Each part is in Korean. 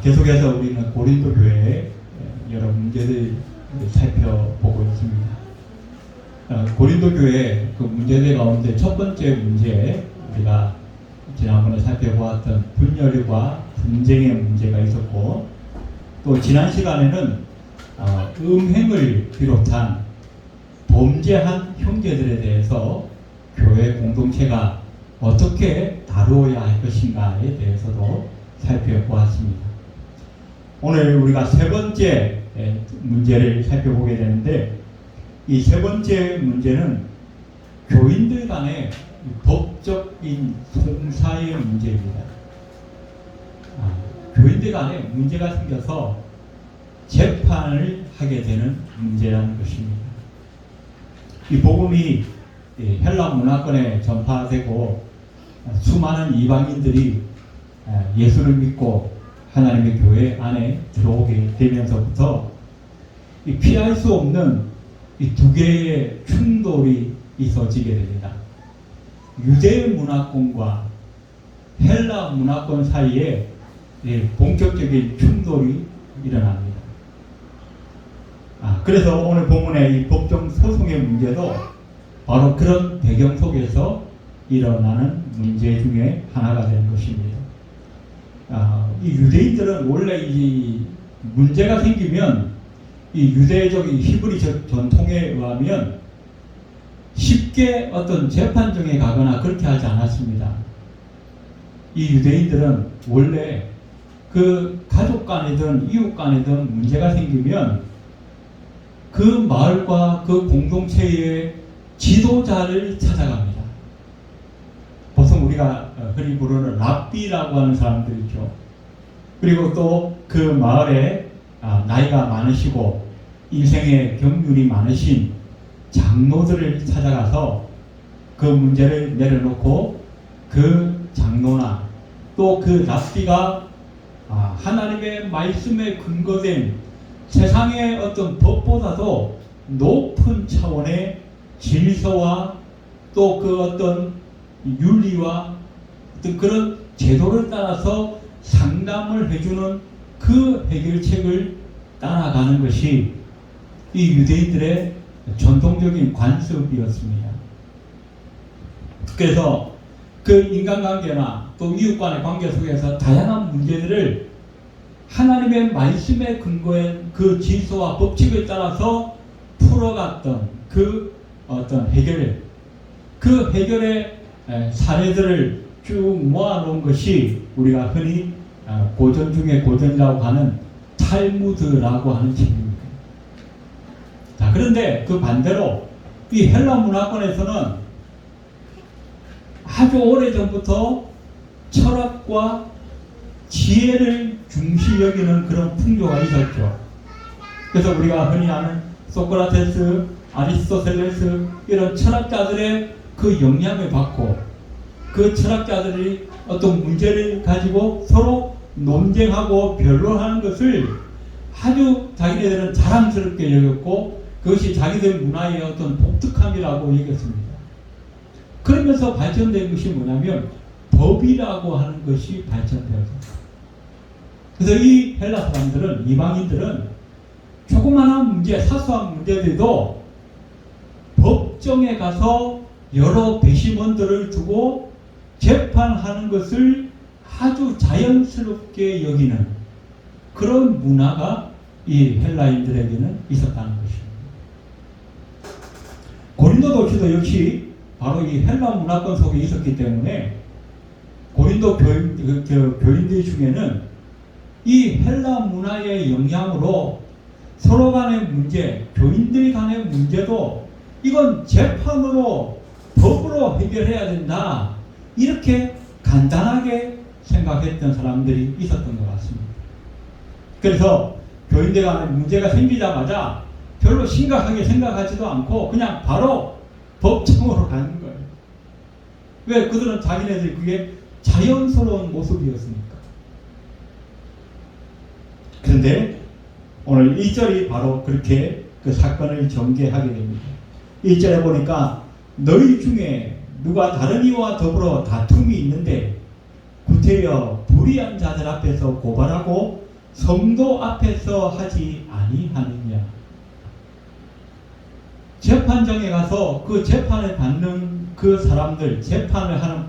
계속해서 우리는 고린도 교회의 여러 문제를 살펴보고 있습니다. 고린도 교회 그 문제들 가운데 첫 번째 문제, 우리가 지난번에 살펴보았던 분열과 분쟁의 문제가 있었고, 또 지난 시간에는 음행을 비롯한 범죄한 형제들에 대해서 교회 공동체가 어떻게 다루어야 할 것인가에 대해서도 살펴보았습니다. 오늘 우리가 세 번째 문제를 살펴보게 되는데, 이 세 번째 문제는 교인들 간의 법적인 송사의 문제입니다. 교인들 간에 문제가 생겨서 재판을 하게 되는 문제라는 것입니다. 이 복음이 헬라 문화권에 전파되고 수많은 이방인들이 예수를 믿고 하나님의 교회 안에 들어오게 되면서부터 피할 수 없는 이 두 개의 충돌이 있어지게 됩니다. 유대 문화권과 헬라 문화권 사이에 본격적인 충돌이 일어납니다. 그래서 오늘 본문의 이 법정 소송의 문제도 바로 그런 배경 속에서 일어나는 문제 중에 하나가 되는 것입니다. 이 유대인들은 원래 이 문제가 생기면 이 유대적인 히브리 전통에 의하면 쉽게 어떤 재판정에 가거나 그렇게 하지 않았습니다. 이 유대인들은 원래 그 가족 간이든 이웃 간이든 문제가 생기면 그 마을과 그 공동체의 지도자를 찾아갑니다. 보통 우리가 흔히 부르는 랍비라고 하는 사람들이죠. 그리고 또 그 마을에 나이가 많으시고 인생의 경륜이 많으신 장로들을 찾아가서 그 문제를 내려놓고 그 장로나 또 그 랍비가 하나님의 말씀에 근거된 세상의 어떤 법보다도 높은 차원의 질서와 또 그 어떤 윤리와 어떤 그런 제도를 따라서 상담을 해주는 그 해결책을 따라가는 것이 이 유대인들의 전통적인 관습이었습니다. 그래서 그 인간관계나 또 이웃 간의 관계 속에서 다양한 문제들을 하나님의 말씀에 근거한 그 질서와 법칙을 따라서 풀어갔던 그 어떤 그 해결의 사례들을 쭉 모아놓은 것이 우리가 흔히 고전 중에 고전이라고 하는 탈무드라고 하는 책입니다. 그런데 그 반대로 이 헬라 문화권에서는 아주 오래전부터 철학과 지혜를 중시 여기는 그런 풍조가 있었죠. 그래서 우리가 흔히 아는 소크라테스, 아리스토텔레스 이런 철학자들의 그 영향을 받고 그 철학자들이 어떤 문제를 가지고 서로 논쟁하고 변론하는 것을 아주 자기네들은 자랑스럽게 여겼고 그것이 자기들 문화의 어떤 독특함이라고 여겼습니다. 그러면서 발전된 것이 뭐냐면 법이라고 하는 것이 발전되었습니다. 그래서 이 헬라 사람들은, 이방인들은 조그마한 문제, 사소한 문제들도 법정에 가서 여러 배심원들을 두고 재판하는 것을 아주 자연스럽게 여기는 그런 문화가 이 헬라인들에게는 있었다는 것입니다. 고린도 도시도 역시 바로 이 헬라 문화권 속에 있었기 때문에 고린도 교인들 중에는 이 헬라 문화의 영향으로 서로 간의 문제, 교인들 간의 문제도 이건 재판으로 법으로 해결해야 된다, 이렇게 간단하게 생각했던 사람들이 있었던 것 같습니다. 그래서 교인들 간에 문제가 생기자마자 별로 심각하게 생각하지도 않고 그냥 바로 법정으로 가는 거예요. 왜? 그들은 자기네들이 그게 자연스러운 모습이었으니까. 그런데 오늘 1절이 바로 그렇게 그 사건을 전개하게 됩니다. 1절에 보니까 너희 중에 누가 다른 이와 더불어 다툼이 있는데 구태여 불의한 자들 앞에서 고발하고 성도 앞에서 하지 아니하느냐. 재판정에 가서 그 재판을 받는 그 사람들, 재판을 하는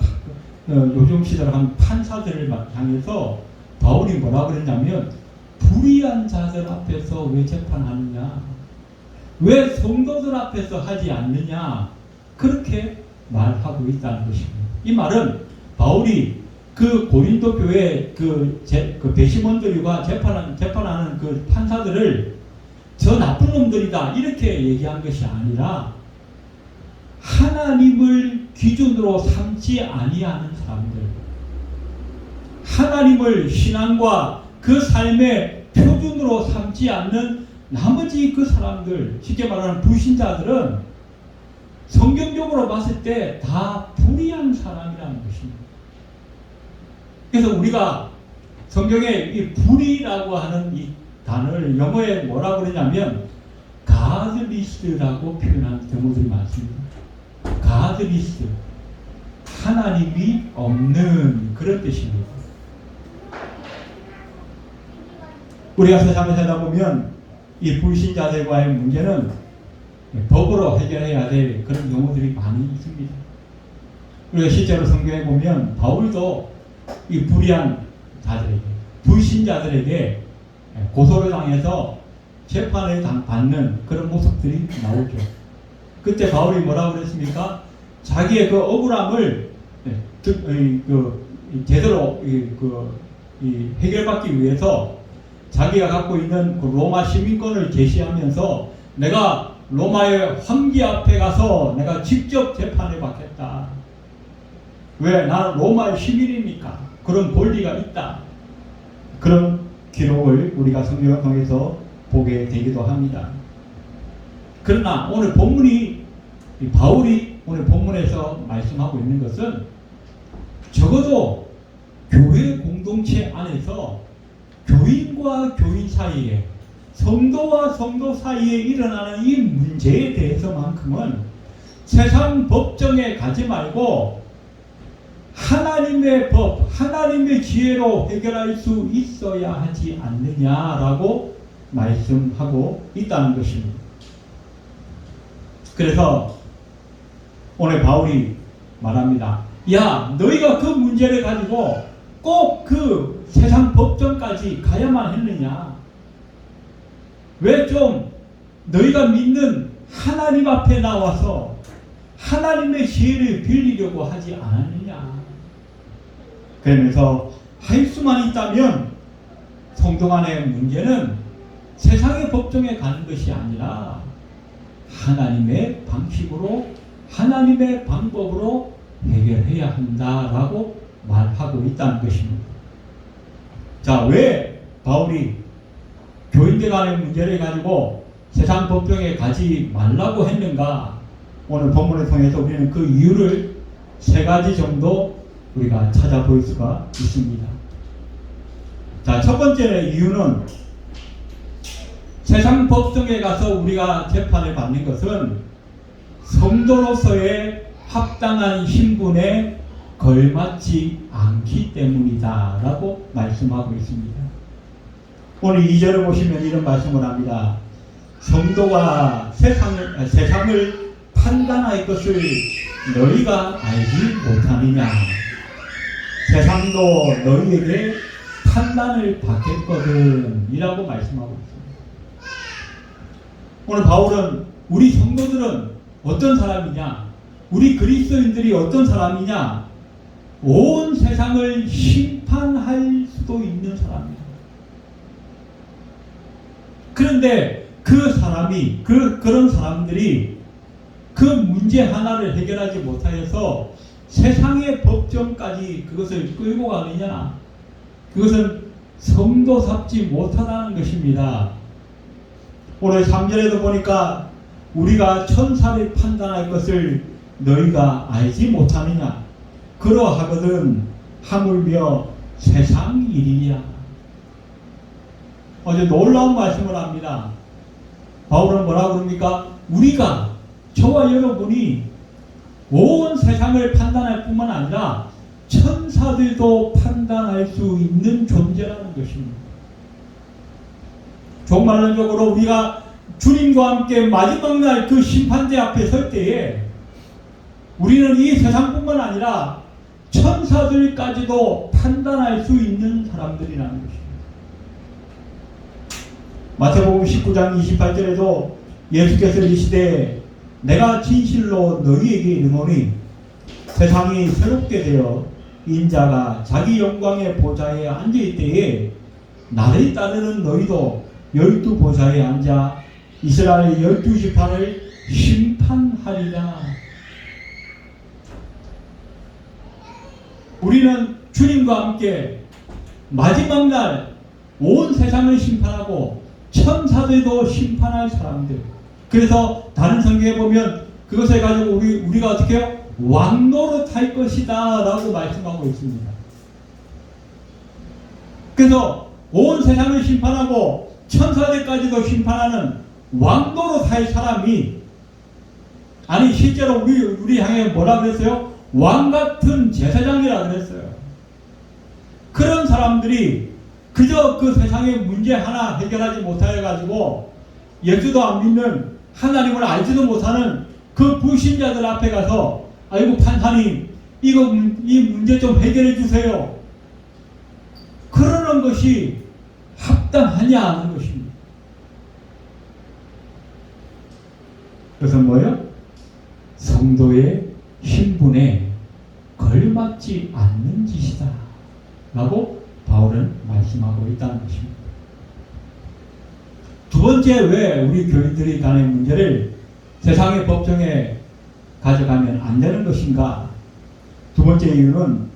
요즘 시대로 하는 판사들을 향해서 바울이 뭐라 그랬냐면, 불의한 자들 앞에서 왜 재판하느냐, 왜 성도들 앞에서 하지 않느냐, 그렇게 말하고 있다는 것입니다. 이 말은 바울이 그 고린도 교회 그 배심원들과 재판하는 그 판사들을 저 나쁜 놈들이다 이렇게 얘기한 것이 아니라, 하나님을 기준으로 삼지 아니하는 사람들, 하나님을 신앙과 그 삶의 표준으로 삼지 않는 나머지 그 사람들, 쉽게 말하는 불신자들은 성경적으로 봤을 때 다 불의한 사람이라는 것입니다. 그래서 우리가 성경에 이 불의라고 하는 이 단어를 영어에 뭐라고 그러냐면 godless라고 표현한 경우들이 많습니다. godless, 하나님이 없는 그런 뜻입니다. 우리가 세상을 살다 보면 이 불신자들과의 문제는 법으로 해결해야 될 그런 경우들이 많이 있습니다. 우리가 실제로 성경에 보면 바울도 이 불의한 자들에게, 불신자들에게 고소를 당해서 재판을 받는 그런 모습들이 나오죠. 그때 바울이 뭐라고 그랬습니까? 자기의 그 억울함을 제대로 해결받기 위해서 자기가 갖고 있는 그 로마 시민권을 제시하면서, 내가 로마의 황기 앞에 가서 내가 직접 재판을 받겠다. 왜? 나는 로마의 시민이니까 그런 권리가 있다. 그런 기록을 우리가 성경을 통해서 보게 되기도 합니다. 그러나 오늘 본문이, 바울이 오늘 본문에서 말씀하고 있는 것은 적어도 교회 공동체 안에서 교인과 교인 사이에, 성도와 성도 사이에 일어나는 이 문제에 대해서만큼은 세상 법정에 가지 말고 하나님의 법, 하나님의 지혜로 해결할 수 있어야 하지 않느냐라고 말씀하고 있다는 것입니다. 그래서 오늘 바울이 말합니다. 야, 너희가 그 문제를 가지고 꼭 그 세상 법정까지 가야만 했느냐? 왜 좀 너희가 믿는 하나님 앞에 나와서 하나님의 지혜를 빌리려고 하지 않았느냐? 그러면서 할 수만 있다면 성도 간의 문제는 세상의 법정에 가는 것이 아니라 하나님의 방식으로, 하나님의 방법으로 해결해야 한다라고 말하고 있다는 것입니다. 자, 왜 바울이 교인들 간의 문제를 가지고 세상 법정에 가지 말라고 했는가? 오늘 본문을 통해서 우리는 그 이유를 세 가지 정도 우리가 찾아볼 수가 있습니다. 자, 첫 번째 이유는 세상 법정에 가서 우리가 재판을 받는 것은 성도로서의 합당한 신분에 걸맞지 않기 때문이다 라고 말씀하고 있습니다. 오늘 2절을 보시면 이런 말씀을 합니다. 성도가 세상을 판단할 것을 너희가 알지 못하느냐? 세상도 너희에게 판단을 받겠거든 이라고 말씀하고 있습니다. 오늘 바울은 우리 성도들은 어떤 사람이냐? 우리 그리스도인들이 어떤 사람이냐? 온 세상을 심판할 수도 있는 사람이다. 그런데 그 사람이, 그런 사람들이 그 문제 하나를 해결하지 못하여서 세상의 법정까지 그것을 끌고 가느냐? 그것은 성도답지 못하다는 것입니다. 오늘 3절에도 보니까 우리가 천사를 판단할 것을 너희가 알지 못하느냐? 그러하거든 하물며 세상 일이야. 어제 놀라운 말씀을 합니다. 바울은 뭐라고 그럽니까? 우리가, 저와 여러분이 온 세상을 판단할 뿐만 아니라 천사들도 판단할 수 있는 존재라는 것입니다. 종말론적으로 우리가 주님과 함께 마지막 날 그 심판대 앞에 설 때에 우리는 이 세상뿐만 아니라 천사들까지도 판단할 수 있는 사람들이라는 것입니다. 마태복음 19장 28절에도 예수께서 이르시되 내가 진실로 너희에게 이르노니 세상이 새롭게 되어 인자가 자기 영광의 보좌에 앉을 때에 나를 따르는 너희도 12보좌에 앉아 이스라엘 12지파를 심판하리라. 우리는 주님과 함께 마지막 날 온 세상을 심판하고 천사들도 심판할 사람들. 그래서 다른 성경에 보면 그것을 가지고 우리가 어떻게 해요? 왕노릇할 것이다 라고 말씀하고 있습니다. 그래서 온 세상을 심판하고 천사들까지도 심판하는 왕노릇할 사람이, 아니 실제로 우리 향해 뭐라 그랬어요? 왕같은 제사장이라 그랬어요. 그런 사람들이 그저 그 세상의 문제 하나 해결하지 못하여 가지고 예수도 안 믿는, 하나님을 알지도 못하는 그 불신자들 앞에 가서 아이고 판사님 이 문제 좀 해결해 주세요, 그러는 것이 합당하냐 하는 것입니다. 그래서 뭐예요? 성도의 신분에 걸맞지 않는 짓이다 라고 바울은 말씀하고 있다는 것입니다. 두 번째, 왜 우리 교인들이 간의 문제를 세상의 법정에 가져가면 안 되는 것인가? 두 번째 이유는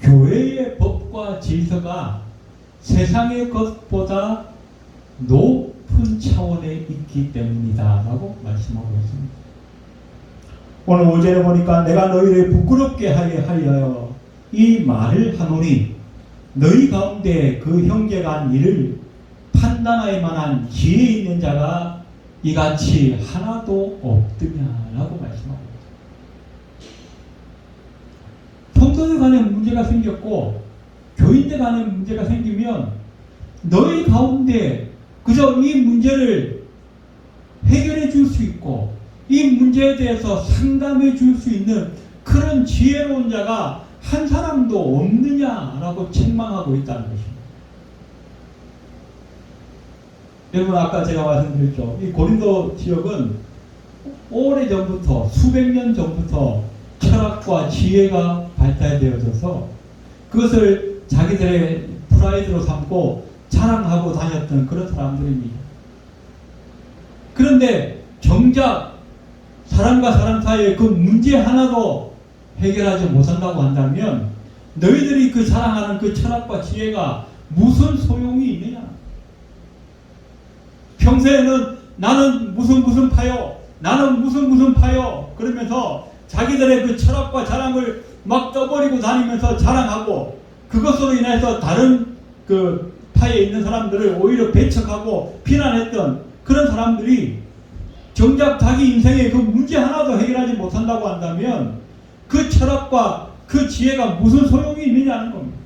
교회의 법과 질서가 세상의 것보다 높은 차원에 있기 때문이다 라고 말씀하고 있습니다. 오늘 5절에 보니까 내가 너희를 부끄럽게 하여 이 말을 하노니 너희 가운데 그 형제가 한 일을 판단할 만한 지혜 있는 자가 이같이 하나도 없더냐 라고 말씀하고 있습니다. 성도들 간에 문제가 생겼고 교인들 간에 문제가 생기면 너희 가운데 그저 이 문제를 해결해 줄 수 있고 이 문제에 대해서 상담해 줄 수 있는 그런 지혜로운 자가 한 사람도 없느냐라고 책망하고 있다는 것입니다. 여러분, 아까 제가 말씀드렸죠. 이 고린도 지역은 오래전부터, 수백 년 전부터 철학과 지혜가 발달되어져서 그것을 자기들의 프라이드로 삼고 자랑하고 다녔던 그런 사람들입니다. 그런데 정작 사람과 사람 사이에 그 문제 하나도 해결하지 못한다고 한다면 너희들이 그 자랑하는 그 철학과 지혜가 무슨 소용이 있느냐? 평소에는 나는 무슨 파요, 나는 무슨 파요 그러면서 자기들의 그 철학과 자랑을 막 떠버리고 다니면서 자랑하고 그것으로 인해서 다른 그 파에 있는 사람들을 오히려 배척하고 비난했던 그런 사람들이 정작 자기 인생에 그 문제 하나도 해결하지 못한다고 한다면 그 철학과 그 지혜가 무슨 소용이 있느냐는 겁니다.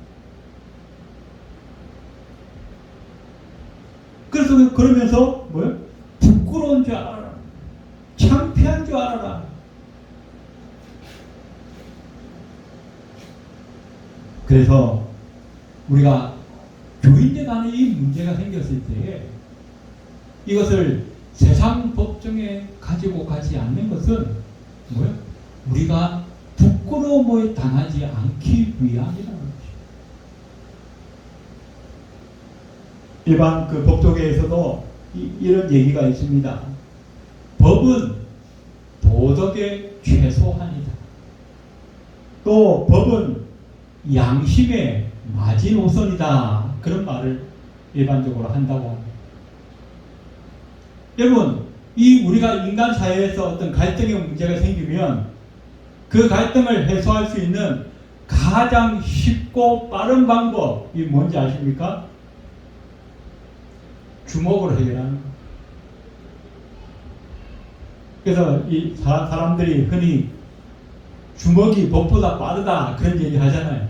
그래서 그러면서 뭐요? 부끄러운 줄 알아라, 창피한 줄 알아라. 그래서 우리가 교인들 간에 이 문제가 생겼을 때에 이것을 세상 법정에 가지고 가지 않는 것은 뭐예요? 우리가 부끄러움을 당하지 않기 위함이라는 것입니다. 일반 그 법조계에서도 이런 얘기가 있습니다. 법은 도덕의 최소한이다. 또 법은 양심의 마지노선이다. 그런 말을 일반적으로 한다고 합니다. 여러분, 우리가 인간 사회에서 어떤 갈등의 문제가 생기면 그 갈등을 해소할 수 있는 가장 쉽고 빠른 방법이 뭔지 아십니까? 주먹으로 해결하는 거예요. 그래서 이 사람들이 흔히 주먹이 법보다 빠르다 그런 얘기 하잖아요.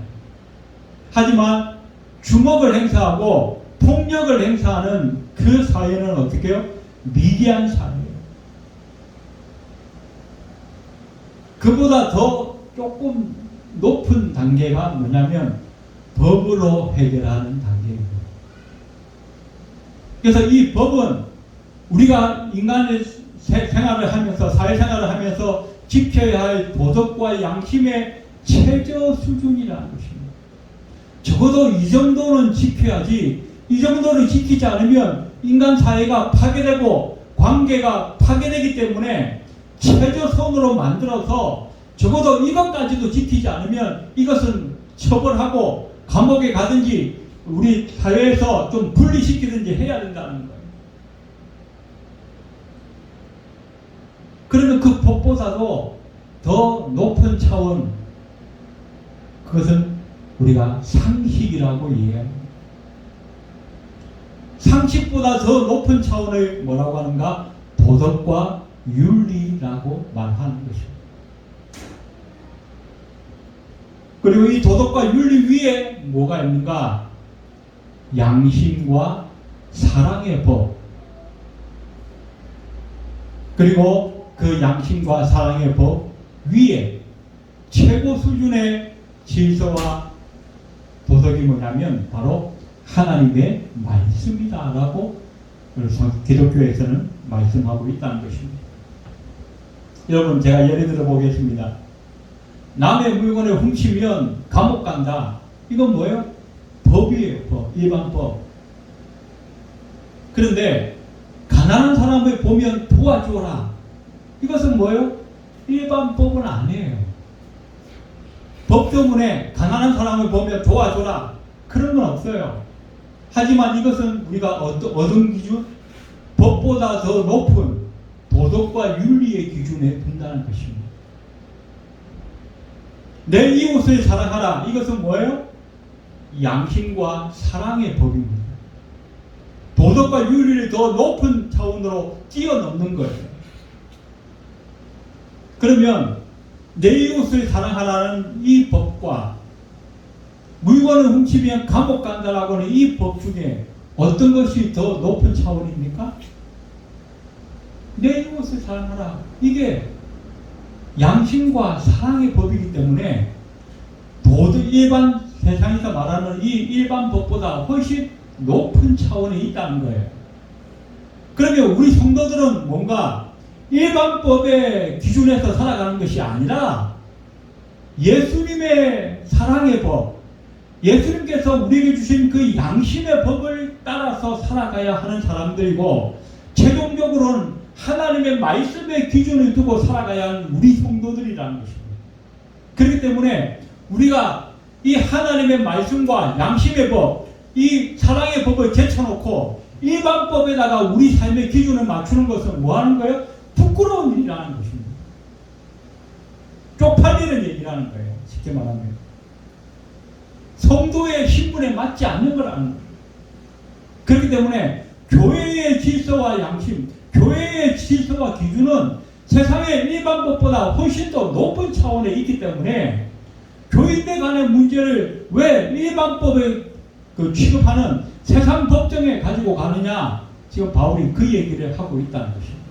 하지만 주먹을 행사하고 폭력을 행사하는 그 사회는 어떻게 해요? 미개한 사회예요. 그보다 더 조금 높은 단계가 뭐냐면 법으로 해결하는 단계입니다. 그래서 이 법은 우리가 인간의 생활을 하면서 사회생활을 하면서 지켜야 할 도덕과 양심의 최저 수준이라는 것입니다. 적어도 이 정도는 지켜야지, 이 정도를 지키지 않으면 인간 사회가 파괴되고 관계가 파괴되기 때문에 최저선으로 만들어서 적어도 이것까지도 지키지 않으면 이것은 처벌하고 감옥에 가든지 우리 사회에서 좀 분리시키든지 해야 된다는 거예요. 그러면 그 법보다도 더 높은 차원, 그것은 우리가 상식이라고 이해합니다. 상식보다 더 높은 차원의 뭐라고 하는가? 도덕과 윤리라고 말하는 것입니다. 그리고 이 도덕과 윤리 위에 뭐가 있는가? 양심과 사랑의 법. 그리고 그 양심과 사랑의 법 위에 최고 수준의 질서와 도덕이 뭐냐면 바로 하나님의 말씀이다 라고 기독교에서는 말씀하고 있다는 것입니다. 여러분, 제가 예를 들어 보겠습니다. 남의 물건을 훔치면 감옥 간다. 이건 뭐예요? 법이에요. 법. 일반법. 그런데 가난한 사람을 보면 도와줘라. 이것은 뭐예요? 일반법은 아니에요. 법 때문에 가난한 사람을 보면 도와줘라. 그런 건 없어요. 하지만 이것은 우리가 어떤 기준? 법보다 더 높은 도덕과 윤리의 기준에 둔다는 것입니다. 내 이웃을 사랑하라. 이것은 뭐예요? 양심과 사랑의 법입니다. 도덕과 윤리를 더 높은 차원으로 뛰어넘는 거예요. 그러면 내 이웃을 사랑하라는 이 법과 물건을 훔치면 감옥 간다라고 하는 이 법 중에 어떤 것이 더 높은 차원입니까? 내 이웃을 사랑하라. 이게 양심과 사랑의 법이기 때문에 일반 세상에서 말하는 이 일반 법보다 훨씬 높은 차원에 있다는 거예요. 그러면 우리 성도들은 뭔가 일반법의 기준에서 살아가는 것이 아니라 예수님의 사랑의 법, 예수님께서 우리에게 주신 그 양심의 법을 따라서 살아가야 하는 사람들이고, 최종적으로는 하나님의 말씀의 기준을 두고 살아가야 하는 우리 성도들이라는 것입니다. 그렇기 때문에 우리가 이 하나님의 말씀과 양심의 법, 이 사랑의 법을 제쳐놓고 일반법에다가 우리 삶의 기준을 맞추는 것은 뭐 하는 거예요? 부끄러운 일이라는 것입니다. 쪽팔리는 얘기라는 거예요. 쉽게 말하면. 성도의 신분에 맞지 않는 거라는 거예요. 그렇기 때문에 교회의 질서와 양심, 교회의 질서와 기준은 세상의 일반법보다 훨씬 더 높은 차원에 있기 때문에 교인들 간의 문제를 왜 일반법에 취급하는 세상 법정에 가지고 가느냐, 지금 바울이 그 얘기를 하고 있다는 것입니다.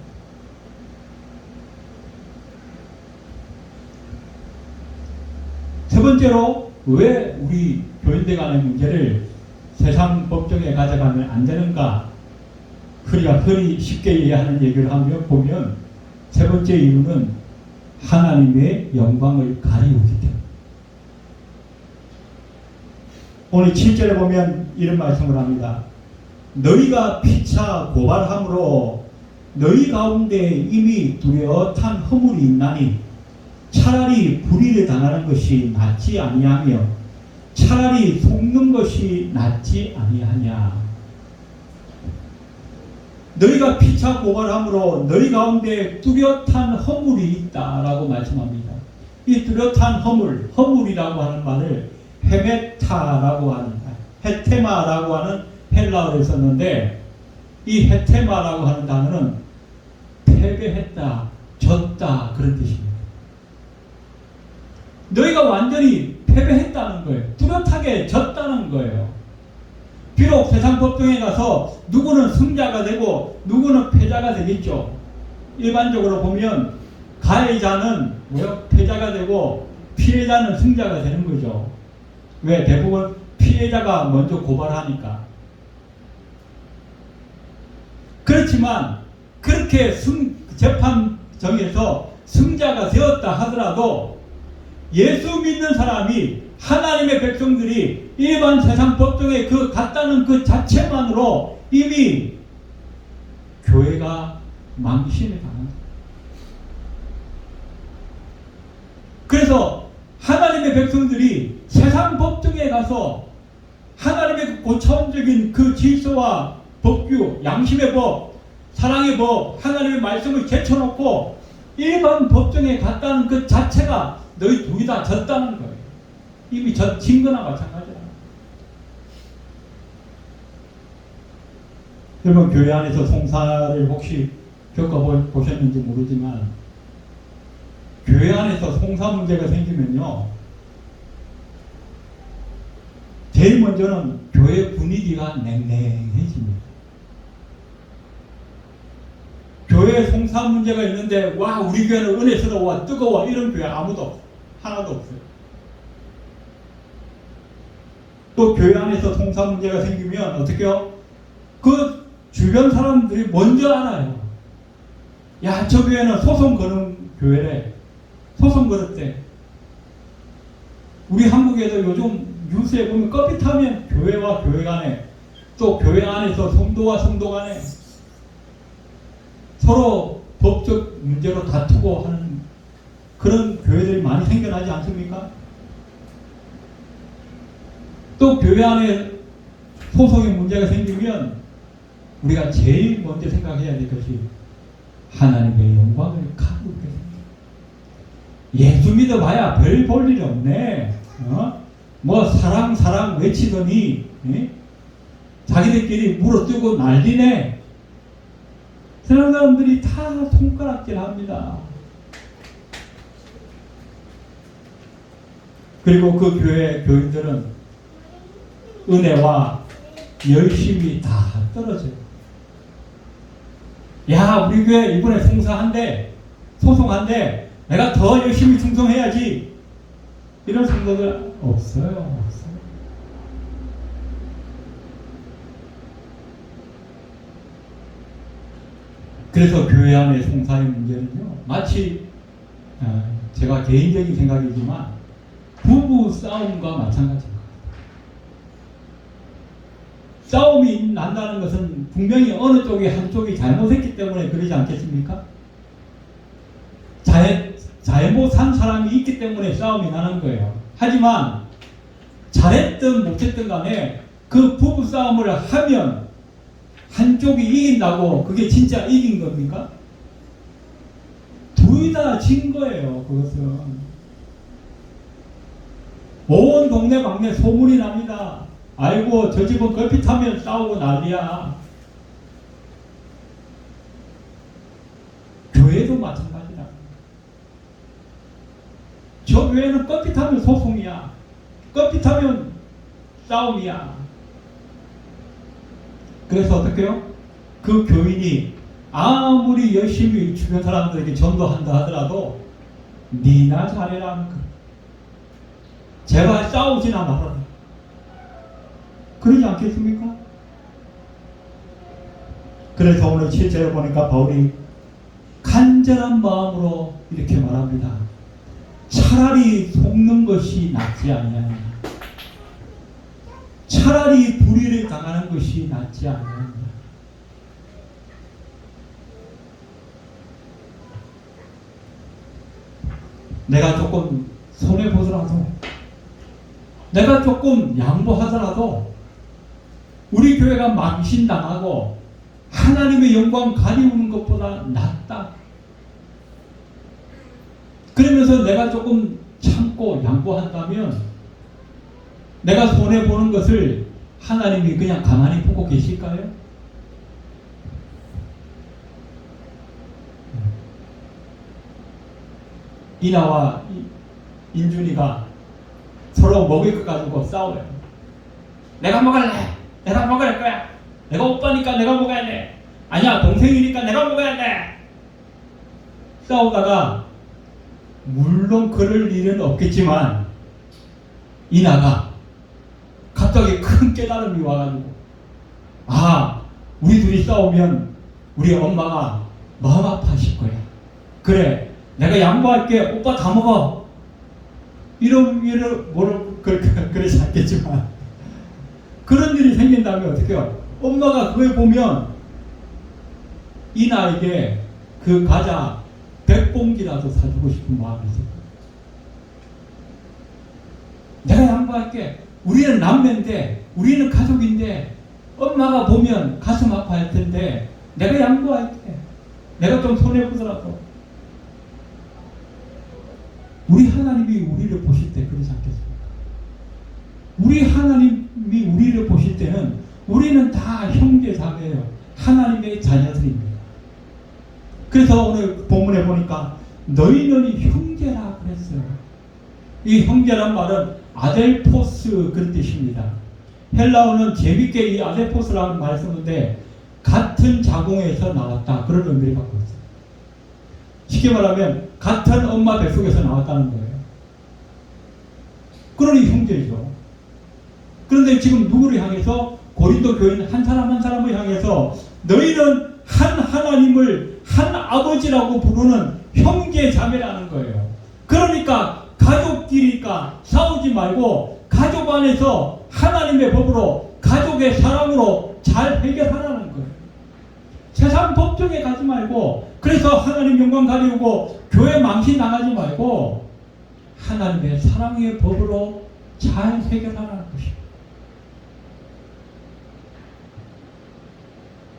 세 번째로, 왜 우리 교인들 간의 문제를 세상 법정에 가져가면 안 되는가? 흔히 쉽게 이해하는 얘기를 하면 보면, 세 번째 이유는 하나님의 영광을 가리우기 때문에. 오늘 7절에 보면 이런 말씀을 합니다. 너희가 피차 고발함으로 너희 가운데 이미 두려탄 허물이 있나니 차라리 불의를 당하는 것이 낫지 아니하며 차라리 속는 것이 낫지 아니하냐. 너희가 피차 고발함으로 너희 가운데 뚜렷한 허물이 있다라고 말씀합니다. 이 뚜렷한 허물이라고 하는 말을 헤메타라고 하는, 헤테마라고 하는 헬라어를 썼는데, 이 헤테마라고 하는 단어는 패배했다, 졌다 그런 뜻입니다. 너희가 완전히 패배했다는 거예요. 뚜렷하게 졌다는 거예요. 비록 세상 법정에 가서 누구는 승자가 되고 누구는 패자가 되겠죠. 일반적으로 보면 가해자는 패자가 되고 피해자는 승자가 되는 거죠. 왜? 대부분 피해자가 먼저 고발하니까. 그렇지만 그렇게 재판정에서 승자가 되었다 하더라도 예수 믿는 사람이, 하나님의 백성들이 일반 세상 법정에 갔다는 그 자체만으로 이미 교회가 망신을 당합니다. 그래서 하나님의 백성들이 세상 법정에 가서 하나님의 고차원적인 그 질서와 법규, 양심의 법, 사랑의 법, 하나님의 말씀을 제쳐놓고 일반 법정에 갔다는 그 자체가 너희 둘이 다 졌다는 거예요. 이미 진 거나 마찬가지야. 여러분, 교회 안에서 송사를 혹시 겪어보셨는지 모르지만 교회 안에서 송사 문제가 생기면요, 제일 먼저는 교회 분위기가 냉랭해집니다. 교회에 송사 문제가 있는데 와, 우리 교회는 은혜스러워, 뜨거워, 이런 교회 아무도 없어요. 하나도 없어요. 또 교회 안에서 송사 문제가 생기면 어떻게 해요? 그 주변 사람들이 먼저 알아요. 야, 저 교회는 소송 거는 교회래. 소송 걸었대. 우리 한국에도 요즘 뉴스에 보면 껍핏하면 교회와 교회 간에, 또 교회 안에서 성도와 성도 간에 서로 법적 문제로 다투고 하는 그런 교회들이 많이 생겨나지 않습니까? 또 교회 안에 소송의 문제가 생기면 우리가 제일 먼저 생각해야 될 것이 하나님의 영광을 가두겠습니다. 예수 믿어봐야 별 볼 일 없네. 뭐 사랑 외치더니 자기들끼리 물어뜯고 난리네. 그런 사람들이 다 손가락질합니다. 그리고 그 교회 교인들은 은혜와 열심이 다 떨어져요. 야, 우리 교회 이번에 소송한대. 내가 더 열심히 충성해야지. 이런 성도들 없어요. 그래서 교회 안의 송사의 문제는요, 마치 제가 개인적인 생각이지만 부부 싸움과 마찬가지입니다. 싸움이 난다는 것은 분명히 어느 쪽이 한쪽이 잘못했기 때문에 그러지 않겠습니까? 잘못한 사람이 있기 때문에 싸움이 나는 거예요. 하지만 잘했든 못했든 간에 그 부부 싸움을 하면 한쪽이 이긴다고 그게 진짜 이긴 겁니까? 둘 다 진 거예요. 그것은 온 동네 방네 소문이 납니다. 아이고, 저 집은 걸핏하면 싸우고 난리야. 교회도 마찬가지다. 저 교회는 걸핏하면 소송이야. 걸핏하면 싸움이야. 그래서 어떻게 해요? 그 교인이 아무리 열심히 주변 사람들에게 전도한다 하더라도 니나 잘해라. 제발 싸우지나 말아라. 그러지 않겠습니까? 그래서 오늘 실제로 보니까 바울이 간절한 마음으로 이렇게 말합니다. 차라리 속는 것이 낫지 아니하냐. 차라리 불의를 당하는 것이 낫지 않느냐. 내가 조금 손해보더라도, 내가 조금 양보하더라도 우리 교회가 망신당하고 하나님의 영광 가리우는 것보다 낫다. 그러면서 내가 조금 참고 양보한다면 내가 손해보는 것을 하나님이 그냥 가만히 보고 계실까요? 이나와 인준이가 서로 먹을 것 가지고 싸워요. 내가 먹을래. 내가 먹을 거야. 내가 오빠니까 내가 먹어야 돼. 아니야, 동생이니까 내가 먹어야 돼. 싸우다가 물론 그럴 일은 없겠지만 이나가 갑자기 큰 깨달음이 와가지고, 아, 우리 둘이 싸우면 우리 엄마가 마음 아파하실 거야. 그래, 내가 양보할게. 오빠 다 먹어. 그러지 않겠지만 그런 일이 생긴다면 어떡해요? 엄마가 그걸 보면 이나에게 그 과자 100봉지라도 사주고 싶은 마음이 있을 거예요. 내가 양보할게. 우리는 남매인데, 우리는 가족인데, 엄마가 보면 가슴 아파할 텐데 내가 양보할게. 내가 좀 손해보더라도. 우리 하나님이 우리를 보실 때 그러지 않겠습니까? 우리 하나님이 우리를 보실 때는 우리는 다 형제 자매예요. 하나님의 자녀들입니다. 그래서 오늘 본문에 보니까 너희는 형제라 그랬어요. 이 형제란 말은 아델포스 그런 뜻입니다. 헬라어는 재밌게 이 아델포스라는 말을 쓰는데 같은 자궁에서 나왔다, 그런 의미를 갖고 있어요. 쉽게 말하면 같은 엄마 뱃속에서 나왔다는 거예요. 그러니 형제죠. 그런데 지금 누구를 향해서? 고린도 교인 한 사람 한 사람을 향해서 너희는 한 하나님을 한 아버지라고 부르는 형제 자매라는 거예요. 그러니까 가족끼리니까 싸우지 말고 가족 안에서 하나님의 법으로, 가족의 사랑으로 잘 해결하라는 거예요. 세상 법정에 가지 말고, 그래서 하나님 영광 가리우고 교회 망신 당하지 말고 하나님의 사랑의 법으로 잘 해결하라는 것입니다.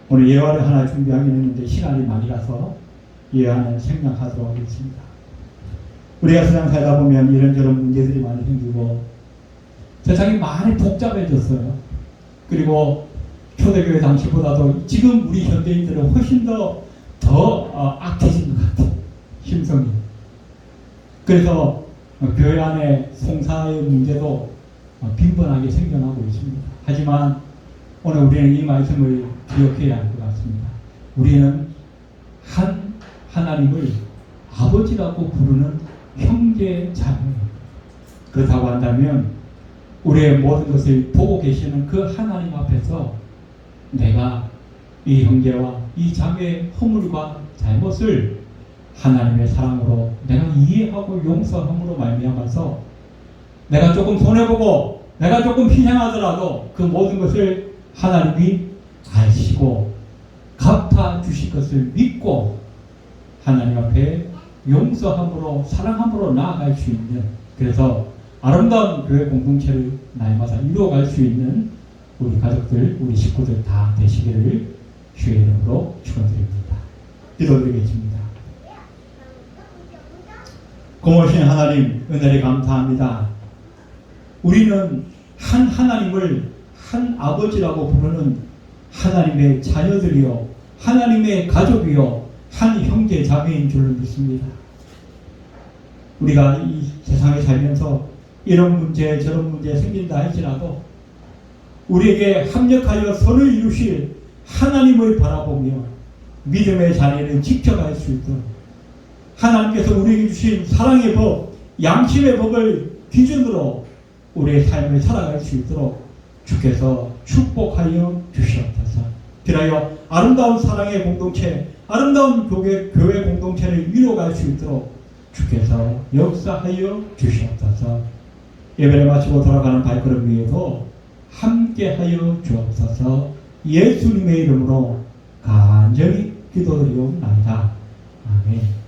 오늘 예화를 하나 준비하긴 했는데 시간이 많이 가서 예화는 생략하도록 하겠습니다. 우리가 세상 살다 보면 이런저런 문제들이 많이 생기고 세상이 많이 복잡해졌어요. 그리고 초대교회 당시보다도 지금 우리 현대인들은 훨씬 더 악해진 것 같아요. 심성이. 그래서 교회 안에 송사의 문제도 빈번하게 생겨나고 있습니다. 하지만 오늘 우리는 이 말씀을 기억해야 할 것 같습니다. 우리는 한 하나님을 아버지라고 부르는 형제 자매입니다. 그렇다고 한다면 우리의 모든 것을 보고 계시는 그 하나님 앞에서 내가 이 형제와 이 자매의 허물과 잘못을 하나님의 사랑으로 내가 이해하고 용서함으로 말미암아서 내가 조금 손해보고 내가 조금 희생하더라도 그 모든 것을 하나님이 아시고 갚아주실 것을 믿고 하나님 앞에 용서함으로 사랑함으로 나아갈 수 있는, 그래서 아름다운 교회 공동체를 날마다 이루어갈 수 있는 우리 가족들, 우리 식구들 다 되시기를 주의 이름으로 축원드립니다. 기도드리겠습니다. 고마우신 하나님, 은혜를 감사합니다. 우리는 한 하나님을 한 아버지라고 부르는 하나님의 자녀들이요, 하나님의 가족이요, 한 형제 자매인 줄로 믿습니다. 우리가 이 세상에 살면서 이런 문제 저런 문제 생긴다 할지라도 우리에게 합력하여 선을 이루실 하나님을 바라보며 믿음의 자리를 지켜갈 수 있도록 하나님께서 우리에게 주신 사랑의 법, 양심의 법을 기준으로 우리의 삶을 살아갈 수 있도록 주께서 축복하여 주시옵소서. 그리하여 아름다운 사랑의 공동체, 아름다운 교회 공동체를 이루어갈 수 있도록 주께서 역사하여 주시옵소서. 예배를 마치고 돌아가는 발걸음 위에도 함께하여 주옵소서. 예수님의 이름으로 간절히 기도드리옵나이다. 아멘.